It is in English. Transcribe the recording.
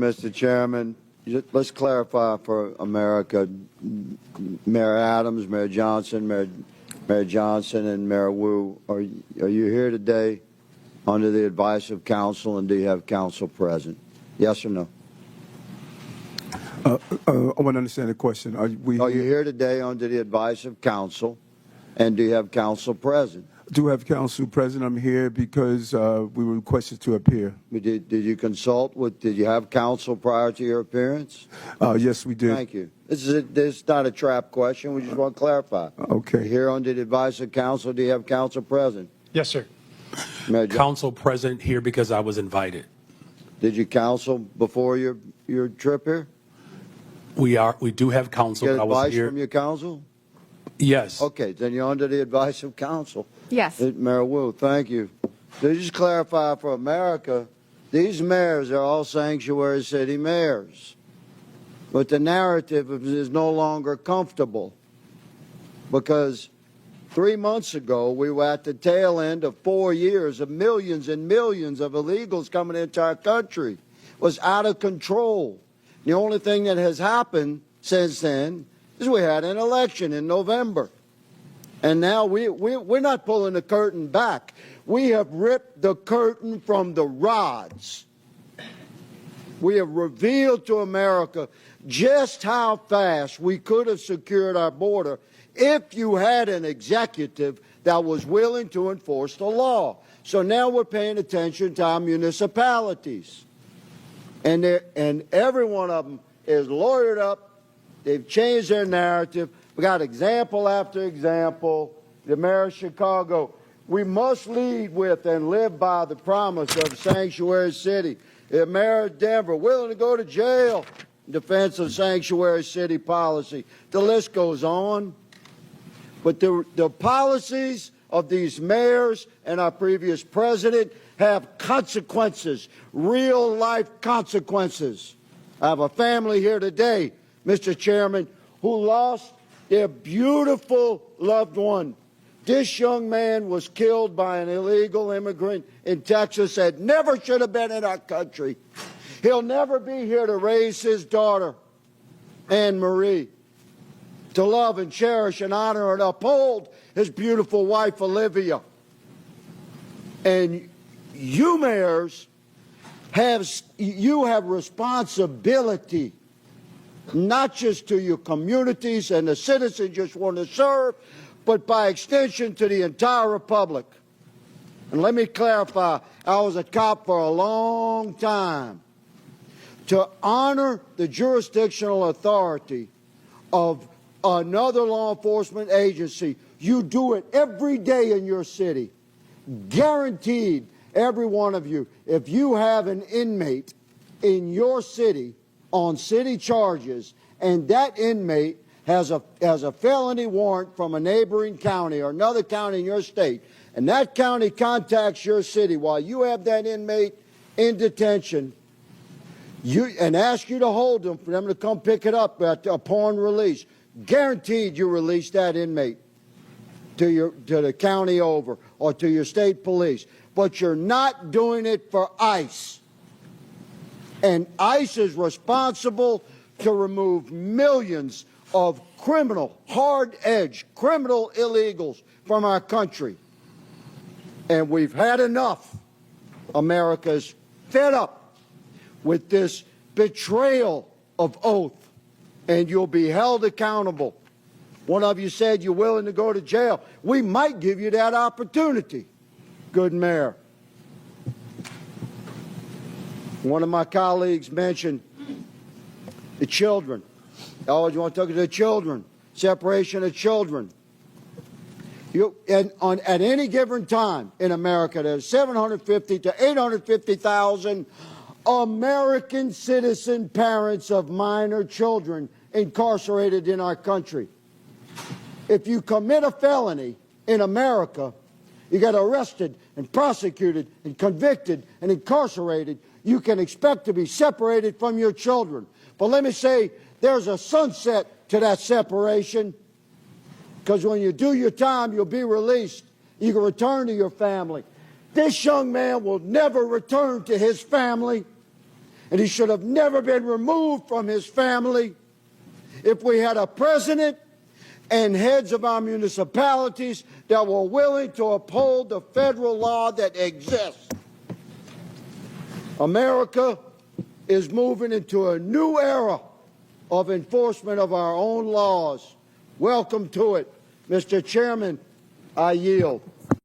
Mr. Chairman, let's clarify for America. Mayor Adams, Mayor Johnson, and Mayor Wu, are you here today under the advice of counsel, and do you have counsel present? Yes or no? I want to understand the question. Are you here today under the advice of counsel, and do you have counsel present? Do have counsel present. I'm here because we were requested to appear. Did you consult with? Did you have counsel prior to your appearance? Yes, we did. Thank you. This is not a trap question. We just want to clarify. Okay. You're here under the advice of counsel. Do you have counsel present? Yes, sir. Counsel present here because I was invited. Did you counsel before your trip here? We do have counsel. Get I was advice here. from your counsel? Yes. Okay, then you're under the advice of counsel. Yes. Mayor Wu, thank you. To just clarify for America, these mayors are all sanctuary city mayors. But the narrative is no longer comfortable because 3 months ago we were at the tail end of 4 years of millions and millions of illegals coming into our country. It was out of control. The only thing that has happened since then is we had an election in November. And now we're not pulling the curtain back. We have ripped the curtain from the rods. We have revealed to America just how fast we could have secured our border if you had an executive that was willing to enforce the law. So now we're paying attention to our municipalities. And every one of them is lawyered up. They've changed their narrative. We got example after example. The mayor of Chicago, we must lead with and live by the promise of sanctuary city. The mayor of Denver, willing to go to jail in defense of sanctuary city policy. The list goes on. But the policies of these mayors and our previous president have consequences, real life consequences. I have a family here today, Mr. Chairman, who lost their beautiful loved one. This young man was killed by an illegal immigrant in Texas that never should have been in our country. He'll never be here to raise his daughter, Anne Marie, to love and cherish and honor and uphold his beautiful wife, Olivia. And you mayors have responsibility, not just to your communities and the citizens you just want to serve, but by extension to the entire republic. And let me clarify, I was a cop for a long time. To honor the jurisdictional authority of another law enforcement agency, you do it every day in your city. Guaranteed, every one of you, if you have an inmate in your city on city charges, and that inmate has a felony warrant from a neighboring county or another county in your state, and that county contacts your city while you have that inmate in detention, and ask you to hold them for them to come pick it up upon release, guaranteed you release that inmate to the county over or to your state police. But you're not doing it for ICE. And ICE is responsible to remove millions of criminal, hard-edged criminal illegals from our country. And we've had enough. America's fed up with this betrayal of oath, and you'll be held accountable. One of you said you're willing to go to jail. We might give you that opportunity, good mayor. One of my colleagues mentioned the children. I always want to talk to the children, separation of children. At any given time in America, there's 750 to 850,000 American citizen parents of minor children incarcerated in our country. If you commit a felony in America, you get arrested and prosecuted and convicted and incarcerated, you can expect to be separated from your children. But let me say, there's a sunset to that separation, because when you do your time, you'll be released. You can return to your family. This young man will never return to his family. and he should have never been removed from his family. If we had a president and heads of our municipalities that were willing to uphold the federal law that exists. America is moving into a new era of enforcement of our own laws. Welcome to it. Mr. Chairman, I yield.